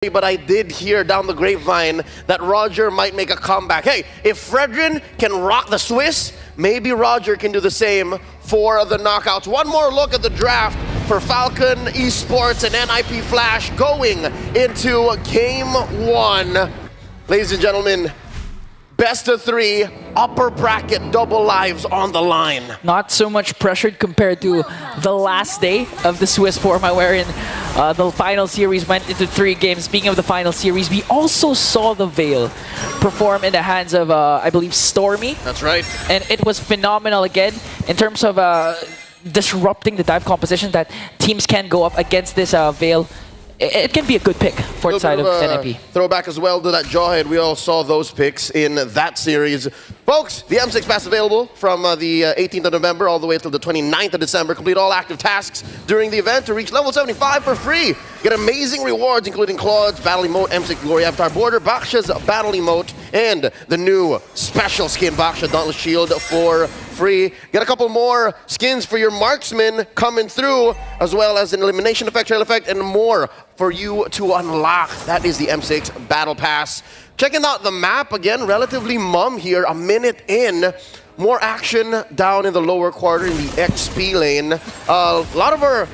but I did hear down the grapevine that Roger might make a comeback. Hey, if Fredrin can rock the Swiss, maybe Roger can do the same for the knockouts. One more look at the draft for Falcon Esports and NIP Flash going into Game 1. Ladies and gentlemen, best of 3, upper bracket, double lives on the line. Not so much pressured compared to the last day of the Swiss format, wherein the final series went into 3 games. Speaking of the final series, we also saw the Veil perform in the hands of, I believe, Stormy. That's right. And it was phenomenal again in terms of disrupting the dive composition that teams can go up against this Veil. It can be a good pick for the side of NIP. Throwback as well to that Jawhead. We all saw those picks in that series. Folks, the M6 Pass available from the 18th of November all the way until the 29th of December. Complete all active tasks during the event to reach level 75 for free. Get amazing rewards including Claude's Battle Emote, M6 Glory Avatar Border, Baksha's Battle Emote, and the new special skin Baksha Dauntless Shield for free. Get a couple more skins for your marksman coming through, as well as an elimination effect, trail effect, and more for you to unlock. That is the M6 Battle Pass. Checking out the map again, relatively mum here, a minute in. More action down in the lower quarter in the XP lane. A lot of our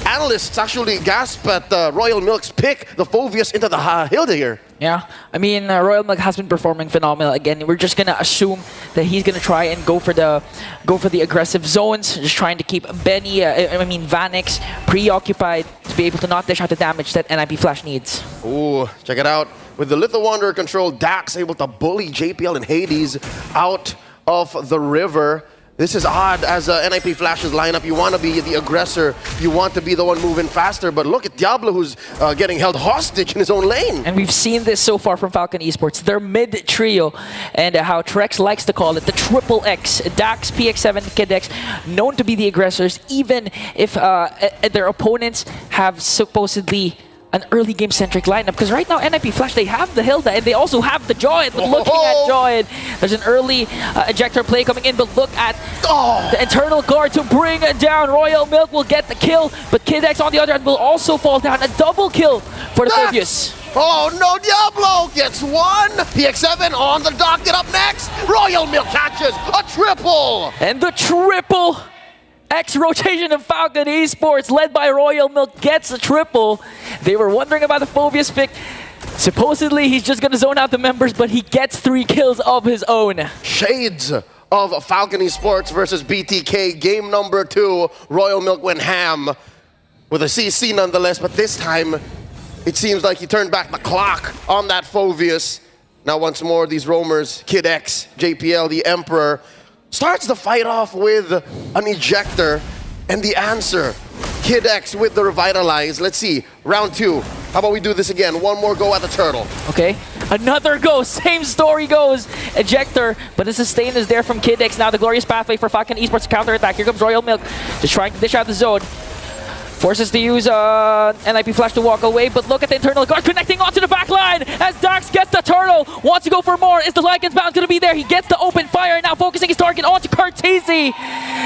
analysts actually gasp at Royal Milk's pick, the Phoveus into the Hilda here. Yeah, I mean, Royal Milk has been performing phenomenal. Again, we're just gonna assume that he's gonna try and go for the aggressive zones, just trying to keep Benny, Vanix preoccupied to be able to not dish out the damage that NIP Flash needs. Ooh, check it out. With the Little Wanderer control, Dax able to bully JPL and Hades out of the river. This is odd as NIP Flash's lineup. You want to be the aggressor. You want to be the one moving faster. But look at Diablo, who's getting held hostage in his own lane. And we've seen this so far from Falcon Esports. Their mid trio, and how Trex likes to call it, the Triple X. Dax, PX7, KidX, known to be the aggressors, even if their opponents have supposedly an early game centric lineup, because right now NIP Flash, they have the Hilda and they also have the Jawhead. But looking at Jawhead, there's an early ejector play coming in, but look at the internal guard to bring down. Royal Milk will get the kill, but KidX on the other hand will also fall down. A double kill for the Phoveus. Oh no, Diablo gets one! PX7 on the docket up next. Royal Milk catches a triple! And the triple X rotation of Falcon Esports, led by Royal Milk, gets a triple. They were wondering about the Phoveus pick. Supposedly, he's just going to zone out the members, but he gets 3 kills of his own. Shades of Falcon Esports versus BTK. Game number 2. Royal Milk went ham with a CC nonetheless, but this time, it seems like he turned back the clock on that Phoveus. Now, once more, these roamers, Kid X, JPL, the Emperor, starts the fight off with an ejector, and the answer, Kid X with the Revitalize. Let's see, round 2. How about we do this again? One more go at the turtle. Okay, another go, same story goes. Ejector, but the sustain is there from Kid X. Now the glorious pathway for Falcon Esports counter-attack. Here comes Royal Milk, just trying to dish out the zone. Forces to use NIP Flash to walk away, but look at the internal guard connecting onto the back line as Dax gets the turtle. Wants to go for more. Is the Lycan's bound going to be there? He gets the open fire, now focusing his target onto Cartesi.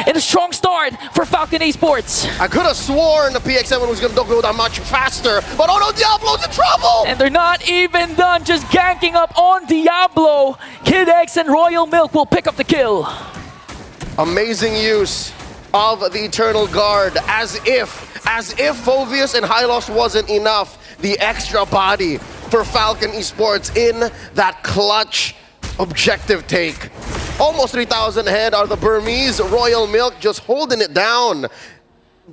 In a strong start for Falcon Esports. I could have sworn the PX7 was going to go that much faster, but oh no, Diablo's in trouble! And they're not even done, just ganking up on Diablo. Kid X and Royal Milk will pick up the kill. Amazing use of the Eternal Guard, as if Phoveus and Hylos wasn't enough. The extra body for Falcon Esports in that clutch objective take. Almost 3,000 ahead are the Burmese. Royal Milk just holding it down.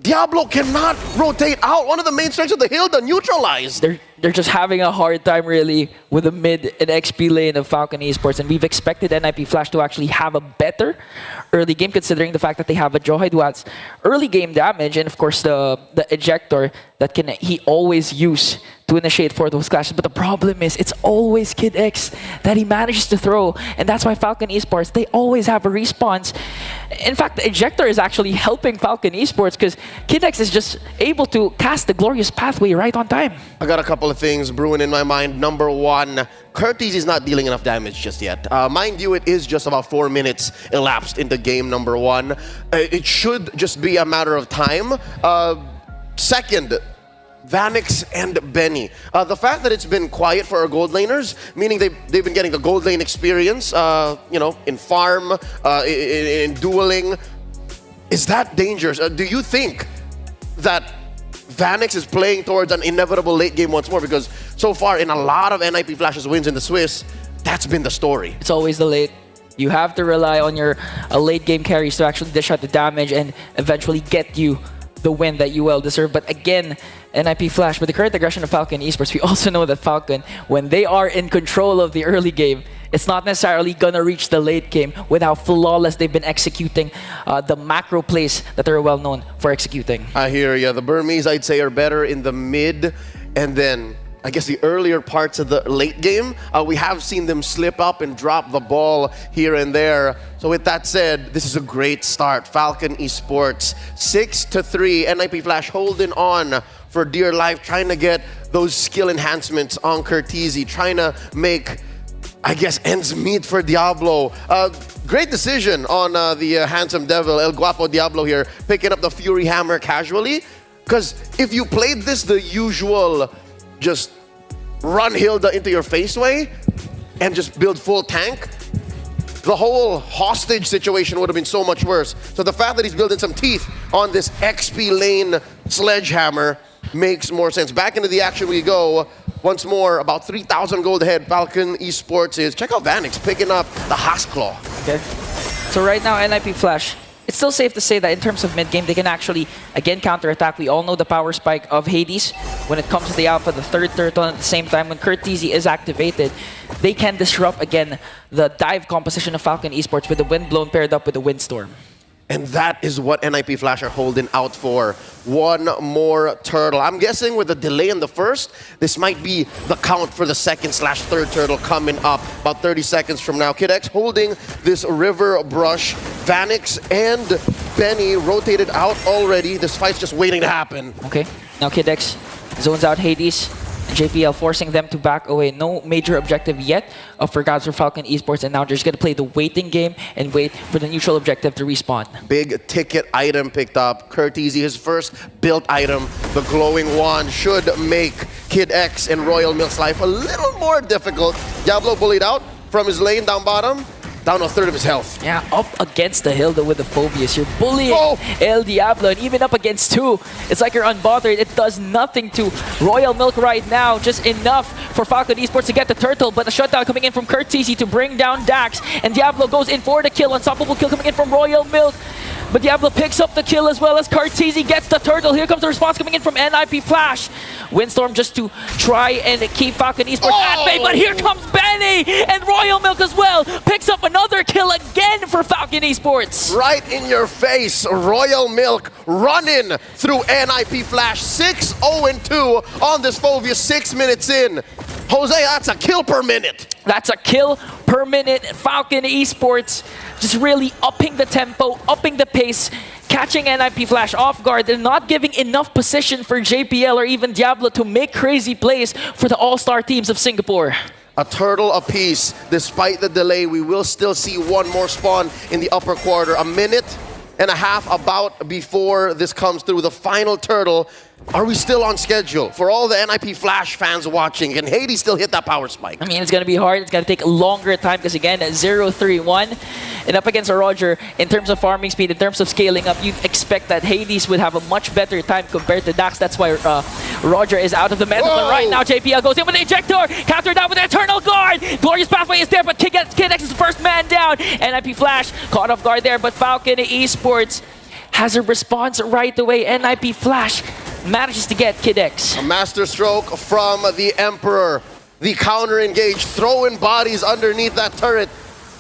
Diablo cannot rotate out. One of the main strengths of the Hilda neutralized. They're just having a hard time really with the mid and XP lane of Falcon Esports, and we've expected NIP Flash to actually have a better early game, considering the fact that they have a Jawhead who has early game damage, and of course the ejector that he always use to initiate for those clashes. But the problem is, it's always Kid X that he manages to throw, and that's why Falcon Esports, they always have a response. In fact, the ejector is actually helping Falcon Esports because Kid X is just able to cast the glorious pathway right on time. I got a couple of things brewing in my mind. Number 1, Curtis is not dealing enough damage just yet. Mind you, it is just about 4 minutes elapsed into game number 1. It should just be a matter of time. Second, Vanix and Benny. The fact that it's been quiet for our gold laners, meaning they've been getting the gold lane experience, in farm, in dueling. Is that dangerous? Do you think that Vanix is playing towards an inevitable late game once more? Because so far in a lot of NIP Flash's wins in the Swiss, that's been the story. It's always the late. You have to rely on your late game carries to actually dish out the damage and eventually get you the win that you well deserve. But again, NIP Flash, with the current aggression of FCON Esports, we also know that FCON, when they are in control of the early game, it's not necessarily gonna reach the late game with how flawless they've been executing the macro plays that they're well known for executing. I hear ya. The Burmese, I'd say, are better in the mid, and then I guess the earlier parts of the late game, we have seen them slip up and drop the ball here and there. So with that said, this is a great start. FCON Esports 6-3. NIP Flash holding on for dear life, trying to get those skill enhancements on Curtizi, trying to make, I guess, ends meet for Diablo. Great decision on the handsome devil, El Guapo Diablo here, picking up the Fury Hammer casually. Because if you played this the usual, just run Hilda into your face way and just build full tank, the whole hostage situation would have been so much worse. So the fact that he's building some teeth on this XP lane sledgehammer makes more sense. Back into the action we go. Once more, about 3,000 gold ahead. FCON Esports is. Check out Vanix picking up the Hasclaw. Okay. So right now, NIP Flash, it's still safe to say that in terms of mid-game, they can actually, again, counterattack. We all know the power spike of Hades. When it comes to the Alpha, the third turtle, at the same time, when Curtizi is activated, they can disrupt, again, the dive composition of FCON Esports with the Windblown paired up with the Windstorm. And that is what NIP Flash are holding out for. One more turtle. I'm guessing with the delay in the first, this might be the count for the second/third turtle coming up about 30 seconds from now. Kid X holding this river brush. Vanix and Benny rotated out already. This fight's just waiting to happen. Okay, now Kid X zones out Hades. JPL forcing them to back away. No major objective yet for Gods for FCON Esports, and now they're just going to play the waiting game and wait for the neutral objective to respawn. Big ticket item picked up. Curtizi, his first built item, the glowing wand, should make Kid X and Royal Milk's life a little more difficult. Diablo bullied out from his lane down bottom, down a third of his health. Yeah, up against the Hilda with the Phobius. You're bullying El Diablo, and even up against two, it's like you're unbothered. It does nothing to Royal Milk right now. Just enough for FCON Esports to get the turtle, but the shutdown coming in from Curtizi to bring down Dax, and Diablo goes in for the kill. Unstoppable kill coming in from Royal Milk. But Diablo picks up the kill as well as Curtizi gets the turtle. Here comes the response coming in from NIP Flash. Windstorm just to try and keep FCON Esports at bay, but here comes Benny and Royal Milk as well. Picks up another kill again for FCON Esports. Right in your face, Royal Milk running through NIP Flash. 6-0-2 on this Phobius, 6 minutes in. Jose, that's a kill per minute. That's a kill per minute. FCON Esports just really upping the tempo, upping the pace, catching NIP Flash off guard, and not giving enough position for JPL or even Diablo to make crazy plays for the all-star teams of Singapore. A turtle apiece. Despite the delay, we will still see one more spawn in the upper quarter. A minute and a half about before this comes through. The final turtle. Are we still on schedule? For all the NIP Flash fans watching, can Hades still hit that power spike? I mean, it's going to be hard. It's going to take a longer time because, again, 0-3-1. And up against a Roger, in terms of farming speed, in terms of scaling up, you'd expect that Hades would have a much better time compared to Dax. That's why Roger is out of the meta. But right now, JPL goes in with the Ejector, countered down with the Eternal Guard. Glorious Pathway is there, but Kid X is the first man down. NIP Flash caught off guard there, but FCON Esports has a response right away. NIP Flash manages to get Kid X. A master stroke from the Emperor. The counter engage, throwing bodies underneath that turret.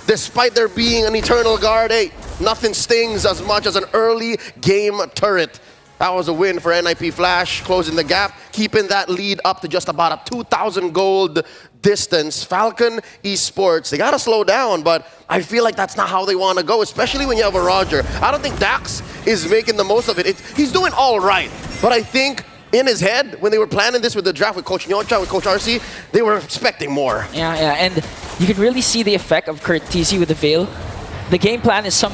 Despite there being an Eternal Guard, hey, nothing stings as much as an early game turret. That was a win for NIP Flash, closing the gap, keeping that lead up to just about a 2,000 gold distance. FCON Esports, they gotta slow down, but I feel like that's not how they want to go, especially when you have a Roger. I don't think Dax is making the most of it. He's doing all right, but I think in his head, when they were planning this with the draft with Coach Nyocha, with Coach RC, they were expecting more. Yeah, and you can really see the effect of Curtizi with the Veil. The game plan is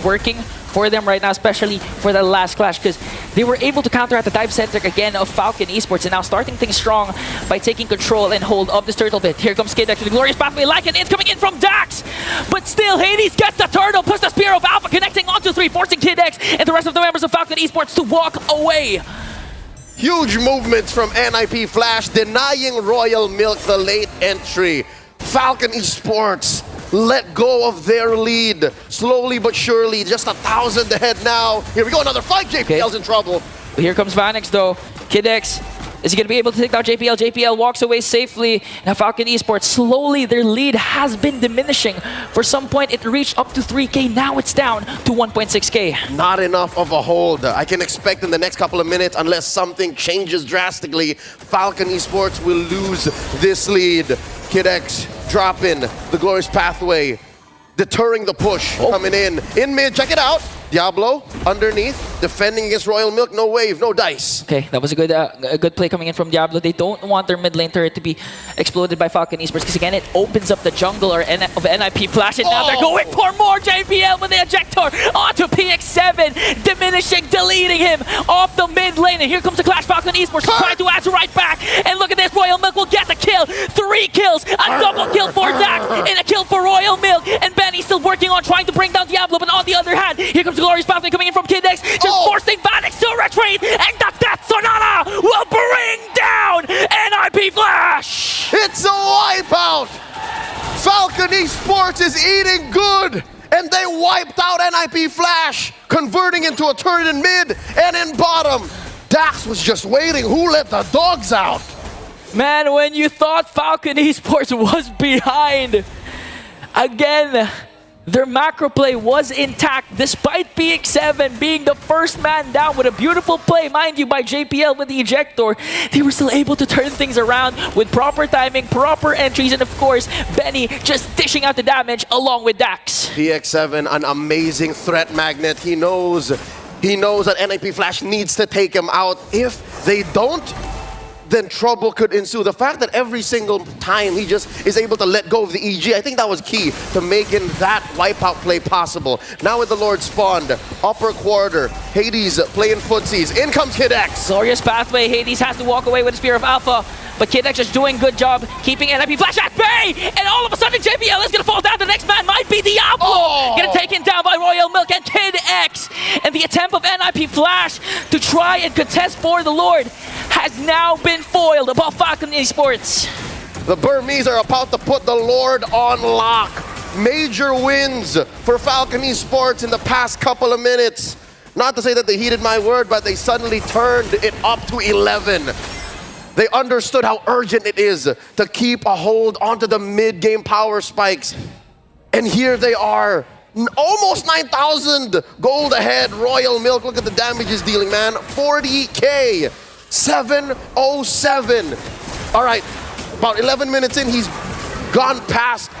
working for them right now, especially for the last clash, because they were able to counteract the dive center again of Falcon Esports, and now starting things strong by taking control and hold of this turtle pit. Here comes Kid X with the glorious pathway, like an in coming in from Dax, but still Hades gets the turtle, puts the spear of Alpha connecting onto 3, forcing Kid X and the rest of the members of Falcon Esports to walk away. Huge movements from NIP Flash, denying Royal Milk the late entry. Falcon Esports let go of their lead, slowly but surely, just 1,000 ahead now. Here we go, another fight. JPL's in trouble. Here comes Vanix though. Kid X, is he going to be able to take down JPL? JPL walks away safely. Now Falcon Esports, slowly their lead has been diminishing. For some point it reached up to 3K, now it's down to 1.6K. Not enough of a hold. I can expect in the next couple of minutes, unless something changes drastically, Falcon Esports will lose this lead. Kid X dropping the glorious pathway, deterring the push, coming in mid, check it out. Diablo underneath, defending against Royal Milk, no wave, no dice. Okay, that was a good play coming in from Diablo. They don't want their mid lane turret to be exploded by Falcon Esports because again, it opens up the jungle of NIP Flash, and now they're going for more. JPL with the ejector onto PX7, diminishing, deleting him off the mid lane. And here comes the clash. Falcon Esports trying to answer right back. And look at this, Royal Milk will get the kill. 3 kills, a double kill for Dax, and a kill for Royal Milk. And Benny still working on trying to bring down Diablo, but on the other hand, here comes the glorious pathway coming in from Kid X, just forcing Vanix to retreat, and the Death Sonata will bring down NIP Flash! It's a wipeout! Falcon Esports is eating good, and they wiped out NIP Flash, converting into a turret in mid and in bottom. Dax was just waiting. Who let the dogs out? Man, when you thought Falcon Esports was behind, again, their macro play was intact despite PX7 being the first man down with a beautiful play, mind you, by JPL with the ejector. They were still able to turn things around with proper timing, proper entries, and of course, Benny just dishing out the damage along with Dax. PX7, an amazing threat magnet. He knows that NIP Flash needs to take him out. If they don't, then trouble could ensue. The fact that every single time he just is able to let go of the EG, I think that was key to making that wipeout play possible. Now with the Lord spawned, upper quarter, Hades playing footsies. In comes Kid X. Glorious pathway, Hades has to walk away with the Spear of Alpha, but Kid X is doing a good job keeping NIP Flash at bay, and all of a sudden JPL is gonna fall down. The next man might be Diablo, gonna take him down by Royal Milk and Kid X. And the attempt of NIP Flash to try and contest for the Lord has now been foiled above Falcon Esports. The Burmese are about to put the Lord on lock. Major wins for Falcon Esports in the past couple of minutes. Not to say that they heeded my word, but they suddenly turned it up to 11. They understood how urgent it is to keep a hold onto the mid-game power spikes. And here they are, almost 9,000 gold ahead. Royal Milk, look at the damage he's dealing, man. 40K, 707. All right, about 11 minutes in, he's gone past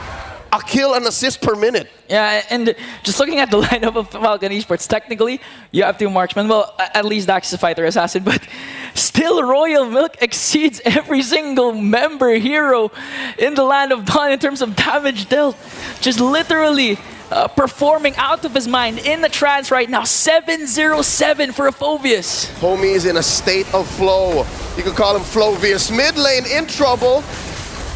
a kill and assist per minute. Yeah, and just looking at the lineup of Falcon Esports, technically, you have 2 marksmen. Well, at least Dax is a fighter assassin, but still Royal Milk exceeds every single member hero in the Land of Dawn in terms of damage dealt. Just literally performing out of his mind in the trance right now. 707 for a Phoveus. Homie is in a state of flow. You could call him Flovius. Mid lane in trouble.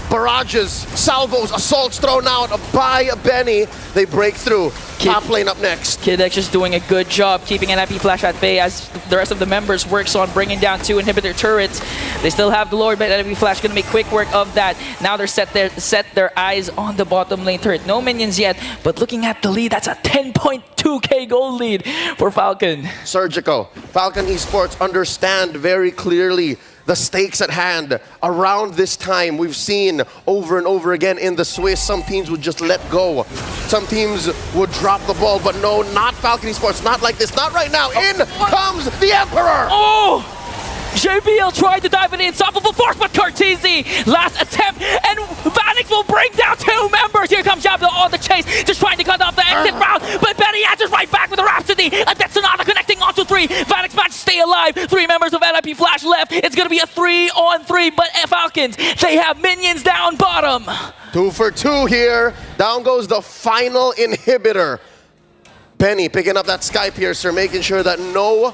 Barrages, salvos, assaults thrown out by Benny. They break through. Top lane up next. Kid X just doing a good job keeping NIP Flash at bay as the rest of the members works on bringing down 2 inhibitor turrets. They still have the Lord, but NIP Flash gonna make quick work of that. Now they're set their eyes on the bottom lane turret. No minions yet, but looking at the lead, that's a 10.2k gold lead for Falcon. Surgical. Falcon Esports understand very clearly the stakes at hand. Around this time, we've seen over and over again in the Swiss, some teams would just let go. Some teams would drop the ball, but no, not Falcon Esports, not like this, not right now. In comes the Emperor! Oh! JPL tried to dive in the unstoppable force, but Cartesi, last attempt, and Vanix will bring down 2 members. Here comes Diablo on the chase, just trying to cut off the exit route, but Benny answers right back with a Rhapsody. A Death Sonata connecting onto 3. Vanix managed to stay alive. 3 members of NIP Flash left. It's going to be a 3-on-3, but Falcons, they have minions down bottom. 2 for 2 here. Down goes the final inhibitor. Benny picking up that Sky Piercer, making sure that no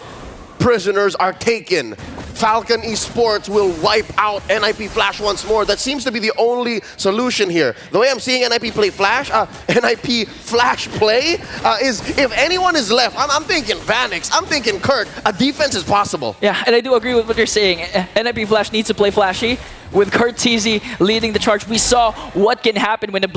prisoners are taken. Falcon Esports will wipe out NIP Flash once more. That seems to be the only solution here. The way I'm seeing NIP play Flash, NIP Flash play, is if anyone is left, I'm thinking Vanix, I'm thinking Kurt, a defense is possible. Yeah, and I do agree with what you're saying. NIP Flash needs to play flashy. With Kurt TZ leading the charge, we saw what can happen when the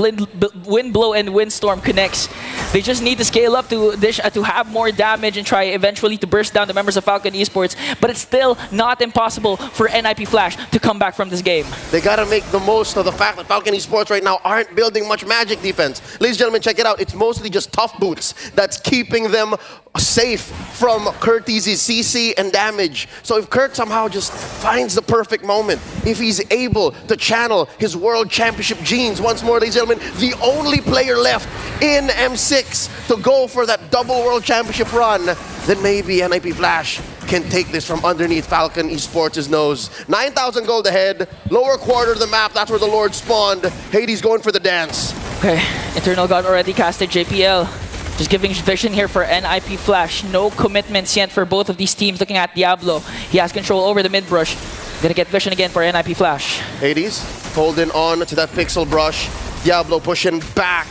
wind blow and windstorm connects. They just need to scale up to have more damage and try eventually to burst down the members of Falcon Esports. But it's still not impossible for NIP Flash to come back from this game. They gotta make the most of the fact that Falcon Esports right now aren't building much magic defense. Ladies and gentlemen, check it out. It's mostly just tough boots that's keeping them safe from Kurt TZ's CC and damage. So if Kurt somehow just finds the perfect moment, if he's able to channel his World Championship genes once more, ladies and gentlemen, the only player left in M6 to go for that double World Championship run, then maybe NIP Flash can take this from underneath Falcon Esports' nose. 9,000 gold ahead, lower quarter of the map, that's where the Lord spawned. Hades going for the dance. Okay, Eternal God already casted JPL. Just giving vision here for NIP Flash. No commitments yet for both of these teams. Looking at Diablo, he has control over the mid brush. Gonna get vision again for NIP Flash. Hades holding on to that pixel brush. Diablo pushing back.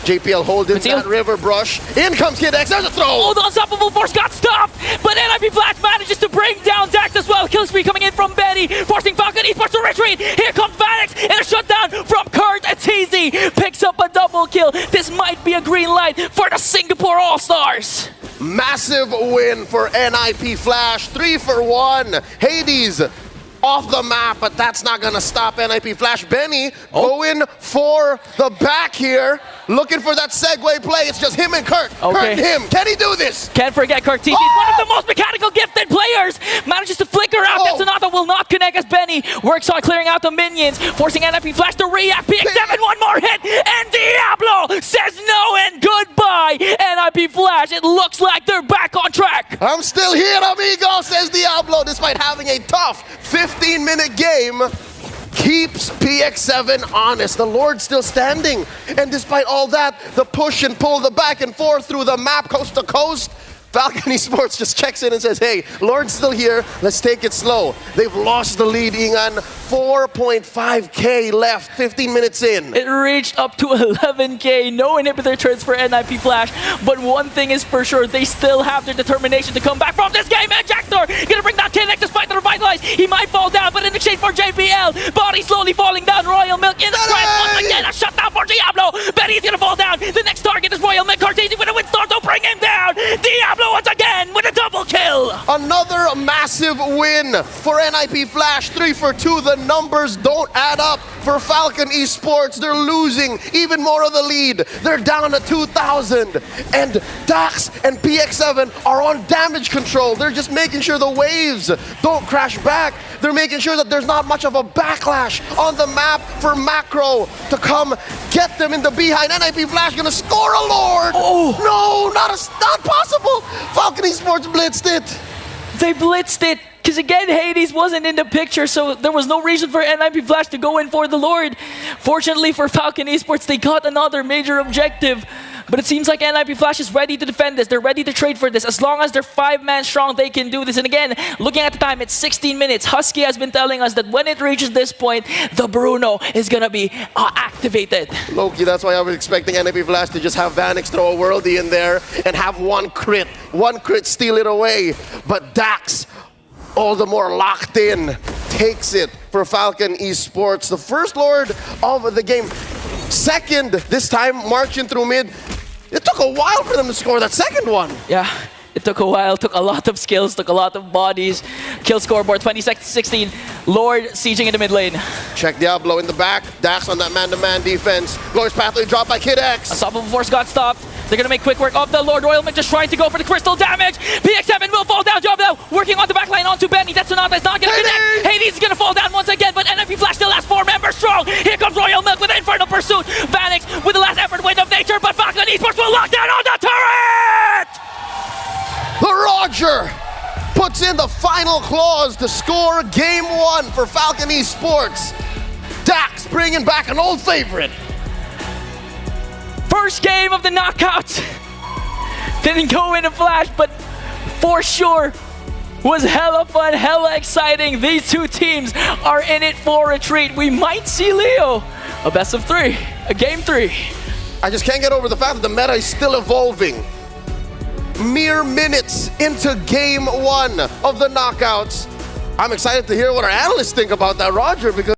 JPL holding that river brush. In comes Kid X. There's a throw. Oh, the unstoppable force got stopped, but NIP Flash manages to bring down Dax as well. Kill spree coming in from Betty, forcing Falcon Esports to retreat. Here comes Vanix, and a shutdown from Kurt. TZ picks up a double kill. This might be a green light for the Singapore All-Stars. Massive win for NIP Flash. 3 for 1. Hades off the map, but that's not gonna stop NIP Flash. Benny going for the back here, looking for that segue play. It's just him and Kurt. Kurt and him. Can he do this? Can't forget Kurt TZ, one of the most mechanical gifted players. Manages to flicker out. Sonata will not connect as Benny works on clearing out the minions, forcing NIP Flash to react. PX7, one more hit, and Diablo says no and goodbye. NIP Flash, it looks like they're back on track. I'm still here, amigo, says Diablo, despite having a tough 15-minute game. Keeps PX7 honest. The Lord's still standing. And despite all that, the push and pull, the back and forth through the map, coast to coast, Falcon Esports just checks in and says, hey, Lord's still here, let's take it slow. They've lost the lead, Ingan. 4.5k left, 15 minutes in. It reached up to 11k, no inhibitor turns for NIP Flash, but one thing is for sure, they still have their determination to come back from this game, and Jackthor gonna bring down KNX despite the revitalize. He might fall down, but in exchange for JPL, body slowly falling down, Royal Milk in the front, once again, a shutdown for Diablo. Betty's gonna fall down, the next target is Royal Milk, Cartesian with a windstorm, don't bring him down. Diablo once again with a double kill. Another massive win for NIP Flash, 3 for 2. The numbers don't add up for Falcon Esports. They're losing even more of the lead. They're down to 2,000. And Dax and PX7 are on damage control. They're just making sure the waves don't crash back. They're making sure that there's not much of a backlash on the map for Macro to come get them in the behind. NIP Flash gonna score a Lord. Oh. No, not possible. Falcon Esports blitzed it. They blitzed it. Because again, Hades wasn't in the picture, so there was no reason for NIP Flash to go in for the Lord. Fortunately for Falcon Esports, they got another major objective. But it seems like NIP Flash is ready to defend this. They're ready to trade for this. As long as they're 5-man strong, they can do this. And again, looking at the time, it's 16 minutes. Husky has been telling us that when it reaches this point, the Bruno is going to be activated. Loki, that's why I was expecting NIP Flash to just have Vanix throw a worldie in there and have one crit steal it away. But Dax, all the more locked in, takes it for Falcon Esports. The first Lord of the game. Second, this time marching through mid. It took a while for them to score that second one. Yeah, it took a while, took a lot of skills, took a lot of bodies. Kill scoreboard 26-16. Lord sieging in the mid lane. Check Diablo in the back. Dax on that man-to-man defense. Glorious pathway drop by Kid X. Unstoppable force got stopped. They're gonna make quick work of the Lord. Royal Mick just trying to go for the crystal damage. PX7 will fall down. Job now working on the back line onto Benny. That's not gonna connect. Hades is gonna fall down once again, but NIP Flash still has 4 members strong. Here comes Royal Milk with an infernal pursuit. Vanix with the last effort wind of nature, but Falcon Esports will lock down on the turret! The Roger puts in the final clause to score game 1 for Falcon Esports. Dax bringing back an old favorite. First game of the knockout. Didn't go in a flash, but for sure, was hella fun, hella exciting. These two teams are in it for a treat. We might see Leo a best of 3, a game 3. I just can't get over the fact that the meta is still evolving. Mere minutes into game 1 of the knockouts. I'm excited to hear what our analysts think about that, Roger, because